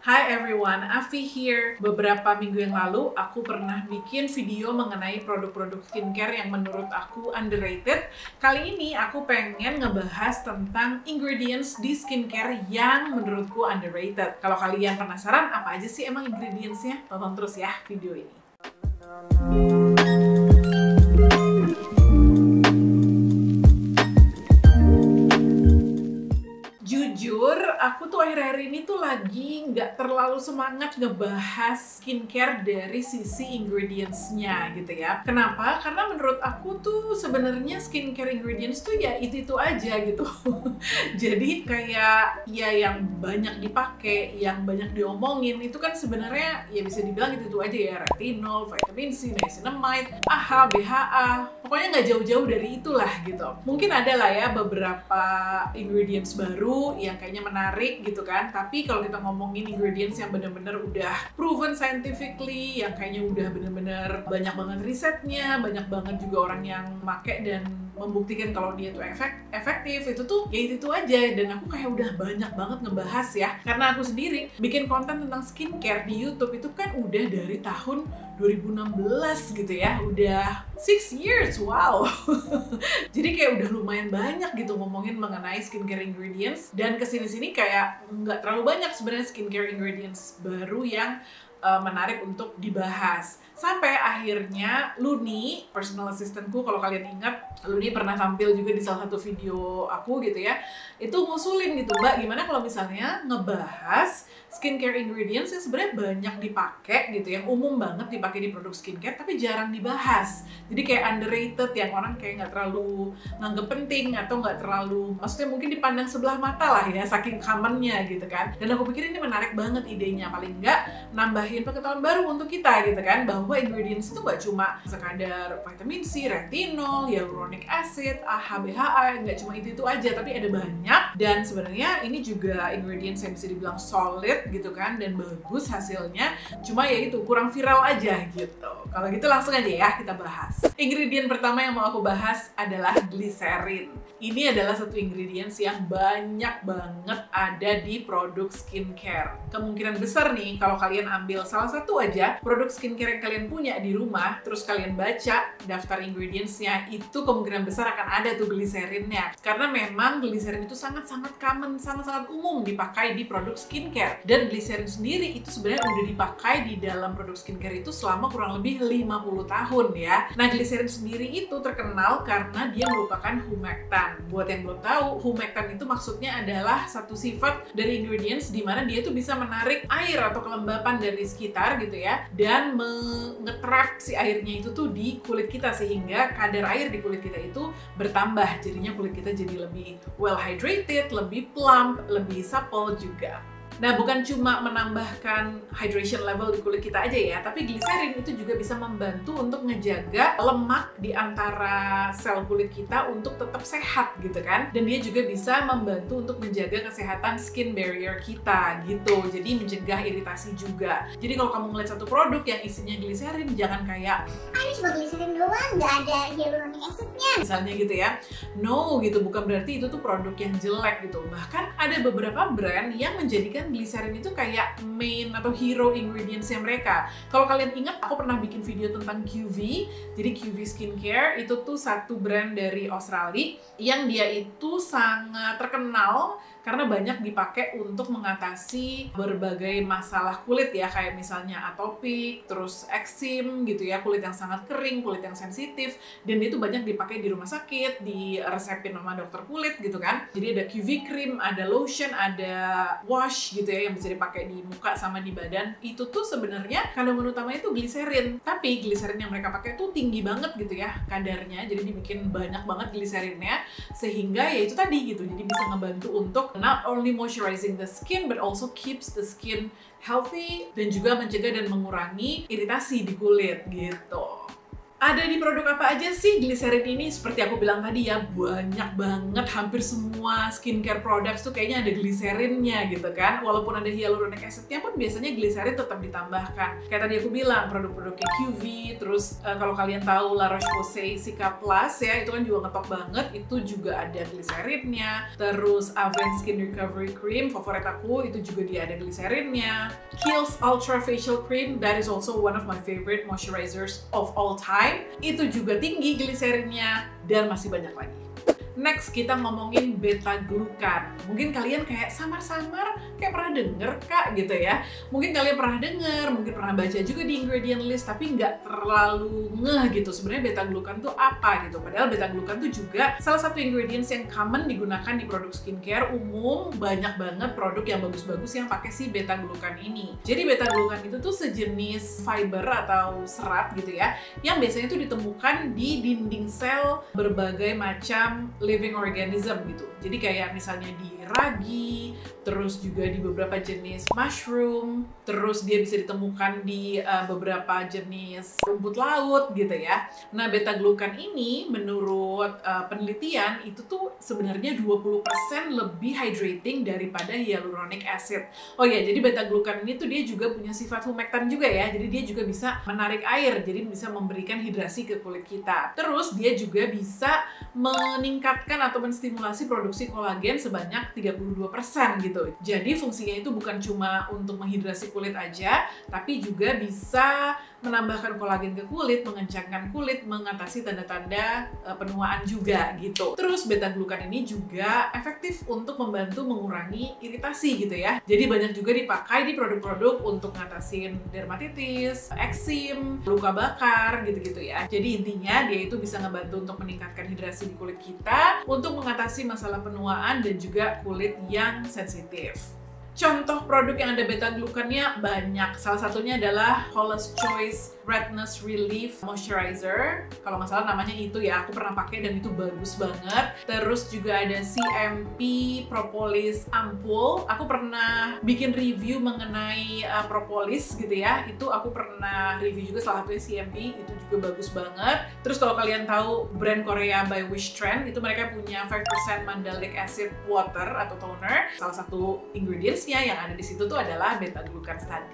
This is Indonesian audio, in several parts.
Hi everyone, Afi here. Beberapa minggu yang lalu, aku pernah bikin video mengenai produk-produk skincare yang menurut aku underrated. Kali ini aku pengen ngebahas tentang ingredients di skincare yang menurutku underrated. Kalau kalian penasaran, apa aja sih emang ingredientsnya? Tonton terus ya video ini. Jujur, aku tuh akhir-akhir ini tuh lagi nggak terlalu semangat ngebahas skincare dari sisi ingredients-nya gitu ya. Kenapa? Karena menurut aku tuh sebenarnya skincare ingredients tuh ya itu-itu aja gitu. Jadi kayak ya yang banyak dipakai, yang banyak diomongin itu kan sebenarnya ya bisa dibilang itu-itu aja ya. Retinol, vitamin C, niacinamide, AHA, BHA. Pokoknya nggak jauh-jauh dari itulah gitu. Mungkin ada lah ya beberapa ingredients baru yang kayaknya menarik gitu kan, tapi kalau kita ngomongin ingredients yang bener-bener udah proven scientifically, yang kayaknya udah bener-bener banyak banget risetnya, banyak banget juga orang yang make dan membuktikan kalau dia tuh efektif, itu tuh ya itu aja. Dan aku kayak udah banyak banget ngebahas ya, karena aku sendiri bikin konten tentang skincare di YouTube itu kan udah dari tahun 2016 gitu ya, udah 6 years, wow. Jadi kayak udah lumayan banyak gitu ngomongin mengenai skincare ingredients, dan kesini-sini kayak nggak terlalu banyak sebenarnya skincare ingredients baru yang menarik untuk dibahas. Sampai akhirnya Luni, personal assistantku, kalau kalian ingat, Luni pernah tampil juga di salah satu video aku gitu ya, itu ngusulin gitu, Mbak, gimana kalau misalnya ngebahas skincare ingredients yang sebenarnya banyak dipakai gitu, yang umum banget dipakai di produk skincare tapi jarang dibahas. Jadi kayak underrated, yang orang kayak nggak terlalu nganggep penting atau nggak terlalu, maksudnya mungkin dipandang sebelah mata lah ya, saking commonnya gitu kan. Dan aku pikir ini menarik banget idenya, paling nggak nambahin pengetahuan baru untuk kita gitu kan, bahwa ingredients itu nggak cuma sekadar vitamin C, retinol, hyaluronic acid, AHA, BHA, nggak cuma itu aja, tapi ada banyak. Dan sebenarnya ini juga ingredients yang bisa dibilang solid gitu kan, dan bagus hasilnya, cuma ya itu kurang viral aja gitu. Kalau gitu langsung aja ya kita bahas. Ingredient pertama yang mau aku bahas adalah glycerin. Ini adalah satu ingredients yang banyak banget ada di produk skincare. Kemungkinan besar nih kalau kalian ambil salah satu aja produk skincare yang kalian punya di rumah, terus kalian baca daftar ingredientsnya, itu kemungkinan besar akan ada tuh glycerinnya. Karena memang glycerin itu sangat-sangat common, sangat-sangat umum dipakai di produk skincare. Dan glycerin sendiri itu sebenarnya udah dipakai di dalam produk skincare itu selama kurang lebih 50 tahun ya. Nah, glycerin sendiri itu terkenal karena dia merupakan humectant. Buat yang belum tahu, humectant itu maksudnya adalah satu sifat dari ingredients di mana dia tuh bisa menarik air atau kelembapan dari sekitar gitu ya, dan ngetrap si airnya itu tuh di kulit kita sehingga kadar air di kulit kita itu bertambah. Jadinya kulit kita jadi lebih well hydrated, lebih plump, lebih supple juga. Nah, bukan cuma menambahkan hydration level di kulit kita aja ya, tapi glycerin itu juga bisa membantu untuk ngejaga lemak di antara sel kulit kita untuk tetap sehat gitu kan. Dan dia juga bisa membantu untuk menjaga kesehatan skin barrier kita gitu. Jadi mencegah iritasi juga. Jadi kalau kamu ngeliat satu produk yang isinya glycerin, jangan kayak ini cuma glycerin doang, nggak ada hyaluronic acidnya misalnya gitu ya. No gitu, bukan berarti itu tuh produk yang jelek gitu. Bahkan ada beberapa brand yang menjadikan glycerin itu kayak main atau hero ingredientsnya mereka. Kalau kalian ingat, aku pernah bikin video tentang QV. Jadi QV Skincare itu tuh satu brand dari Australia yang dia itu sangat terkenal karena banyak dipakai untuk mengatasi berbagai masalah kulit ya, kayak misalnya atopik, terus eksim gitu ya, kulit yang sangat kering, kulit yang sensitif, dan itu banyak dipakai di rumah sakit, diresepin sama dokter kulit gitu kan. Jadi ada QV cream, ada lotion, ada wash gitu ya yang bisa dipakai di muka sama di badan. Itu tuh sebenarnya kandungan utamanya itu glycerin, tapi glycerin yang mereka pakai tuh tinggi banget gitu ya kadarnya, jadi dibikin banyak banget glycerinnya sehingga ya itu tadi gitu, jadi bisa ngebantu untuk not only moisturizing the skin but also keeps the skin healthy dan juga mencegah dan mengurangi iritasi di kulit gitu. Ada di produk apa aja sih gliserin ini? Seperti aku bilang tadi ya, banyak banget, hampir semua skincare products tuh kayaknya ada gliserinnya gitu kan. Walaupun ada hyaluronic acidnya pun biasanya gliserin tetap ditambahkan. Kayak tadi aku bilang, produk-produknya QV, terus kalau kalian tahu La Roche-Posay Cica Plus ya, itu kan juga ngetop banget, itu juga ada gliserinnya. Terus Avène Skin Recovery Cream, favorit aku, itu juga dia ada gliserinnya. Kiehl's Ultra Facial Cream, that is also one of my favorite moisturizers of all time. Itu juga tinggi gliserinnya, dan masih banyak lagi. Next, kita ngomongin beta-glukan. Mungkin kalian kayak samar-samar kayak pernah denger kak gitu ya. Mungkin kalian pernah denger, mungkin pernah baca juga di ingredient list, tapi nggak terlalu ngeh gitu. Sebenarnya beta-glukan tuh apa gitu. Padahal beta-glukan tuh juga salah satu ingredients yang common digunakan di produk skincare umum. Banyak banget produk yang bagus-bagus yang pakai si beta-glukan ini. Jadi beta-glukan itu tuh sejenis fiber atau serat gitu ya, yang biasanya tuh ditemukan di dinding sel berbagai macam living organism gitu. Jadi kayak misalnya di ragi, terus juga di beberapa jenis mushroom, terus dia bisa ditemukan di beberapa jenis rumput laut gitu ya. Nah, beta-glukan ini menurut penelitian itu tuh sebenarnya 20% lebih hydrating daripada hyaluronic acid. Oh ya, jadi beta-glukan ini tuh dia juga punya sifat humektan juga ya. Jadi dia juga bisa menarik air, jadi bisa memberikan hidrasi ke kulit kita. Terus dia juga bisa meningkatkan atau menstimulasi produksi kolagen sebanyak 32% gitu. Jadi fungsinya itu bukan cuma untuk menghidrasi kulit aja, tapi juga bisa menambahkan kolagen ke kulit, mengencangkan kulit, mengatasi tanda-tanda penuaan juga gitu. Terus beta-glukan ini juga efektif untuk membantu mengurangi iritasi gitu ya. Jadi banyak juga dipakai di produk-produk untuk ngatasin dermatitis, eksim, luka bakar gitu-gitu ya. Jadi intinya dia itu bisa ngebantu untuk meningkatkan hidrasi di kulit kita, untuk mengatasi masalah penuaan dan juga kulit yang sensitif. Contoh produk yang ada beta-glukannya banyak. Salah satunya adalah Paula's Choice Redness Relief Moisturizer. Kalau nggak salah namanya itu ya, aku pernah pakai dan itu bagus banget. Terus juga ada CMP Propolis Ampul. Aku pernah bikin review mengenai propolis gitu ya. Itu aku pernah review juga, salah satunya CMP, itu juga bagus banget. Terus kalau kalian tahu brand Korea by Wish Trend, itu mereka punya 5% Mandelic Acid Water atau toner. Salah satu ingredients yang ada di situ tuh adalah beta-glukan tadi.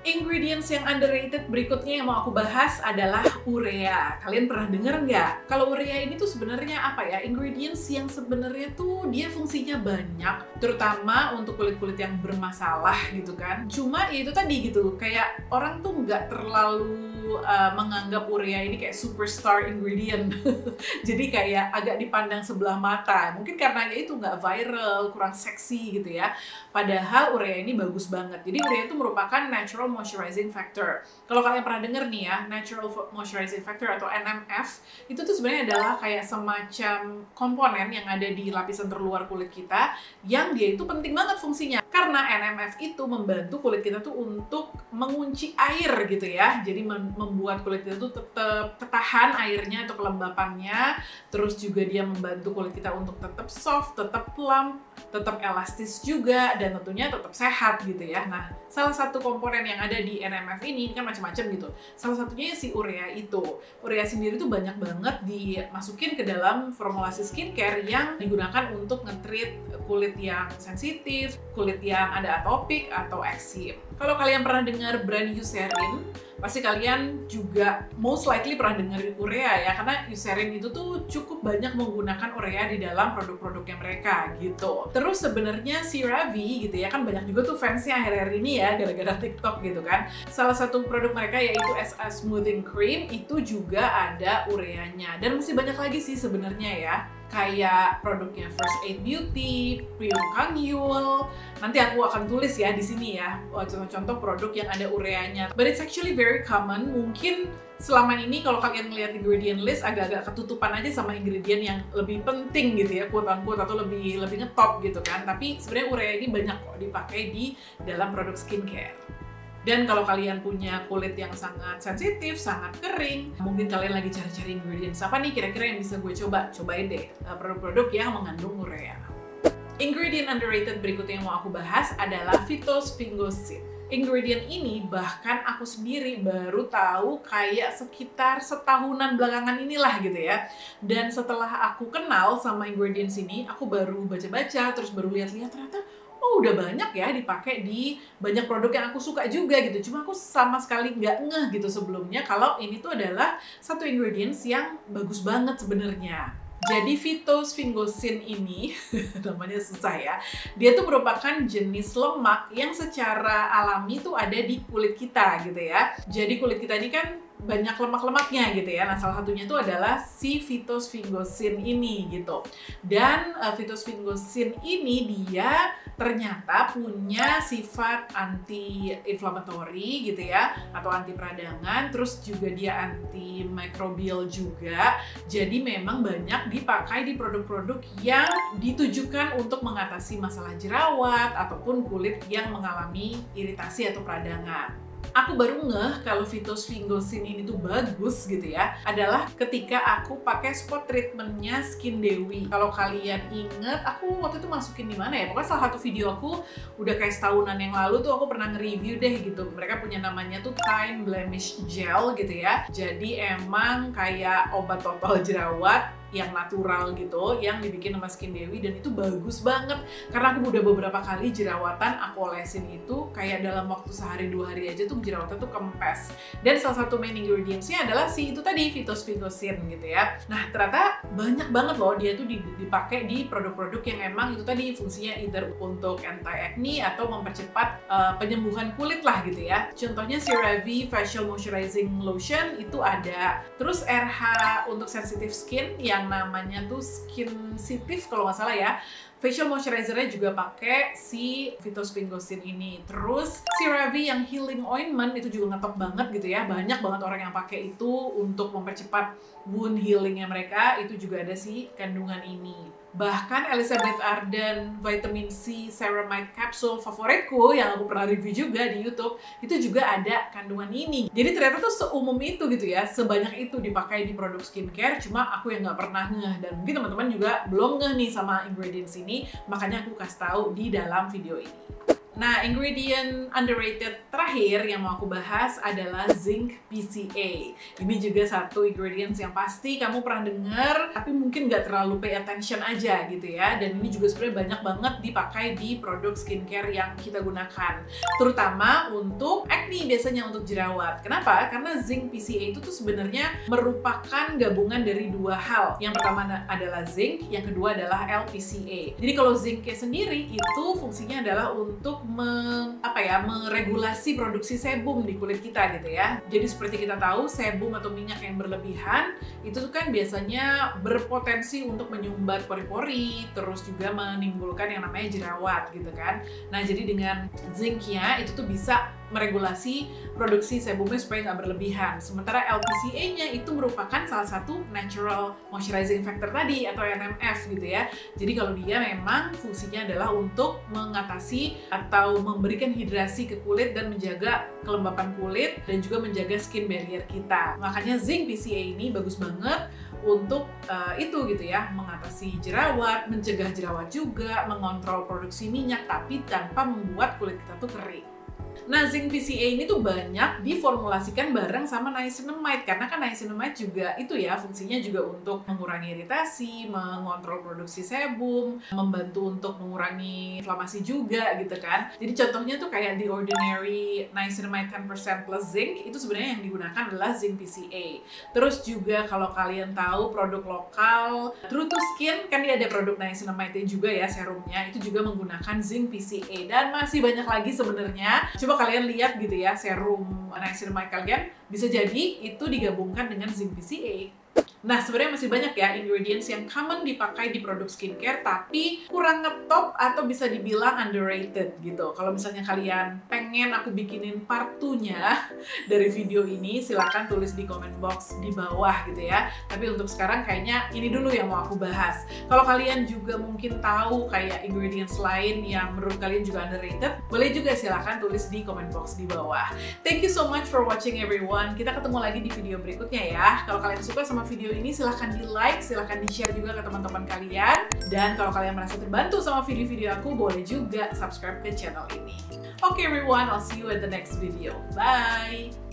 Ingredients yang underrated berikutnya yang mau aku bahas adalah urea. Kalian pernah denger nggak? Kalau urea ini tuh sebenarnya apa ya? Ingredients yang sebenarnya tuh dia fungsinya banyak, terutama untuk kulit-kulit yang bermasalah gitu kan. Cuma ya itu tadi gitu, kayak orang tuh nggak terlalu menganggap urea ini kayak superstar ingredient. Jadi kayak agak dipandang sebelah mata. Mungkin karena itu nggak viral, kurang seksi gitu ya. Padahal urea ini bagus banget. Jadi urea itu merupakan natural moisturizing factor. Kalau kalian pernah denger nih ya, natural moisturizing factor atau NMF, itu tuh sebenarnya adalah kayak semacam komponen yang ada di lapisan terluar kulit kita, yang dia itu penting banget fungsinya. Karena NMF itu membantu kulit kita tuh untuk mengunci air gitu ya. Jadi membuat kulit kita tuh tetap ketahan airnya atau kelembapannya. Terus juga dia membantu kulit kita untuk tetap soft, tetap plump, tetap elastis juga, dan tentunya tetap sehat gitu ya. Nah, salah satu komponen yang ada di NMF ini kan macam-macam gitu. Salah satunya si urea itu. Urea sendiri tuh banyak banget dimasukin ke dalam formulasi skincare yang digunakan untuk nge-treat kulit yang sensitif, kulit yang ada atopik atau eksim. Kalau kalian pernah dengar brand Eucerin, pasti kalian juga most likely pernah dengar urea ya, karena Eucerin itu tuh cukup banyak menggunakan urea di dalam produk-produknya mereka gitu. Terus sebenarnya CeraVe gitu ya, kan banyak juga tuh fansnya akhir-akhir ini ya gara-gara TikTok gitu kan. Salah satu produk mereka yaitu SA Smoothing Cream itu juga ada ureanya, dan masih banyak lagi sih sebenarnya ya. Kayak produknya First Aid Beauty, Prium Kangyul. Nanti aku akan tulis ya di sini ya contoh-contoh produk yang ada ureanya. But it's actually very common. Mungkin selama ini kalau kalian ngeliat ingredient list agak-agak ketutupan aja sama ingredient yang lebih penting gitu ya, quote-unquote, atau lebih ngetop gitu kan. Tapi sebenarnya urea ini banyak kok dipakai di dalam produk skincare. Dan kalau kalian punya kulit yang sangat sensitif, sangat kering, mungkin kalian lagi cari-cari ingredients apa nih kira-kira yang bisa gue coba? Cobain deh produk-produk yang mengandung urea. Ingredient underrated berikutnya yang mau aku bahas adalah phytosphingosine. ingredient ini bahkan aku sendiri baru tahu kayak sekitar setahunan belakangan inilah gitu ya. Dan setelah aku kenal sama ingredients ini, aku baru baca-baca, terus baru lihat-lihat ternyata oh udah banyak ya dipakai di banyak produk yang aku suka juga gitu. Cuma aku sama sekali nggak ngeh gitu sebelumnya kalau ini tuh adalah satu ingredients yang bagus banget sebenarnya. Jadi phytosphingosine ini, namanya susah ya, dia tuh merupakan jenis lemak yang secara alami tuh ada di kulit kita gitu ya. Jadi kulit kita ini kan banyak lemak-lemaknya gitu ya. Nah, salah satunya itu adalah si phytosphingosine ini gitu. Dan phytosphingosine ini dia ternyata punya sifat anti-inflammatory gitu ya, atau anti peradangan, terus juga dia antimikrobial juga. Jadi memang banyak dipakai di produk-produk yang ditujukan untuk mengatasi masalah jerawat ataupun kulit yang mengalami iritasi atau peradangan. Aku baru ngeh kalau phytosphingosine ini tuh bagus gitu ya, adalah ketika aku pakai spot treatmentnya Skin Dewi. Kalau kalian inget, aku waktu itu masukin di mana ya? Pokoknya salah satu video aku udah kayak setahunan yang lalu tuh aku pernah nge-review deh gitu. Mereka punya namanya tuh Time Blemish Gel gitu ya. Jadi emang kayak obat total jerawat yang natural gitu, yang dibikin sama Skin Dewi, dan itu bagus banget karena aku udah beberapa kali jerawatan aku olesin itu kayak dalam waktu sehari 2 hari aja tuh jerawatan tuh kempes. Dan salah satu main ingredientsnya adalah si itu tadi phytosphingosine gitu ya. Nah ternyata banyak banget loh dia tuh dipakai di produk-produk yang emang itu tadi fungsinya either untuk anti-acne atau mempercepat penyembuhan kulit lah gitu ya. Contohnya CeraVe Facial Moisturizing Lotion itu ada, terus RH untuk sensitive skin yang namanya tuh Skinsitive kalau nggak salah ya. Facial moisturizer-nya juga pakai si phytosphingosine ini. Terus CeraVe yang healing ointment itu juga ngetop banget gitu ya. Banyak banget orang yang pakai itu untuk mempercepat wound healingnya mereka. Itu juga ada si kandungan ini. Bahkan Elizabeth Arden Vitamin C Ceramide Capsule favoritku yang aku pernah review juga di YouTube, itu juga ada kandungan ini. Jadi ternyata tuh seumum itu gitu ya, sebanyak itu dipakai di produk skincare. Cuma aku yang nggak pernah ngeh, dan mungkin teman-teman juga belum ngeh nih sama ingredients ini, makanya aku kasih tahu di dalam video ini. Nah, ingredient underrated terakhir yang mau aku bahas adalah zinc PCA. Ini juga satu ingredients yang pasti kamu pernah dengar, tapi mungkin nggak terlalu pay attention aja gitu ya. Dan ini juga sebenarnya banyak banget dipakai di produk skincare yang kita gunakan, terutama untuk acne, biasanya untuk jerawat. Kenapa? Karena zinc PCA itu tuh sebenarnya merupakan gabungan dari dua hal. Yang pertama adalah zinc, yang kedua adalah LPCA. Jadi kalau zincnya sendiri itu fungsinya adalah untuk meregulasi produksi sebum di kulit kita gitu ya. Jadi seperti kita tahu, sebum atau minyak yang berlebihan itu kan biasanya berpotensi untuk menyumbat pori-pori, terus juga menimbulkan yang namanya jerawat gitu kan. Nah jadi dengan zincnya itu tuh bisa meregulasi produksi sebumnya supaya nggak berlebihan. Sementara LPCA-nya itu merupakan salah satu natural moisturizing factor tadi atau NMF gitu ya. Jadi kalau dia memang fungsinya adalah untuk mengatasi atau memberikan hidrasi ke kulit dan menjaga kelembapan kulit dan juga menjaga skin barrier kita. Makanya zinc PCA ini bagus banget untuk itu gitu ya, mengatasi jerawat, mencegah jerawat juga, mengontrol produksi minyak tapi tanpa membuat kulit kita tuh kering. Nah, zinc PCA ini tuh banyak diformulasikan bareng sama niacinamide, karena kan niacinamide juga itu ya fungsinya juga untuk mengurangi iritasi, mengontrol produksi sebum, membantu untuk mengurangi inflamasi juga gitu kan. Jadi contohnya tuh kayak The Ordinary Niacinamide 10% plus zinc, itu sebenarnya yang digunakan adalah zinc PCA. Terus juga kalau kalian tahu produk lokal True to Skin, kan dia ada produk niacinamide juga ya, serumnya, itu juga menggunakan zinc PCA. Dan masih banyak lagi sebenarnya. Coba kalian lihat gitu ya, serum niacinamide kalian bisa jadi itu digabungkan dengan zinc PCA. Nah, sebenarnya masih banyak ya ingredients yang common dipakai di produk skincare tapi kurang ngetop atau bisa dibilang underrated gitu. Kalau misalnya kalian pengen aku bikinin part 2-nya dari video ini, silahkan tulis di comment box di bawah gitu ya. Tapi untuk sekarang kayaknya ini dulu yang mau aku bahas. Kalau kalian juga mungkin tahu kayak ingredients lain yang menurut kalian juga underrated, boleh juga silahkan tulis di comment box di bawah. Thank you so much for watching everyone. Kita ketemu lagi di video berikutnya ya. Kalau kalian suka sama video ini silahkan di like, silahkan di share juga ke teman-teman kalian. Dan kalau kalian merasa terbantu sama video-video aku, boleh juga subscribe ke channel ini. Okay everyone, I'll see you in the next video. Bye!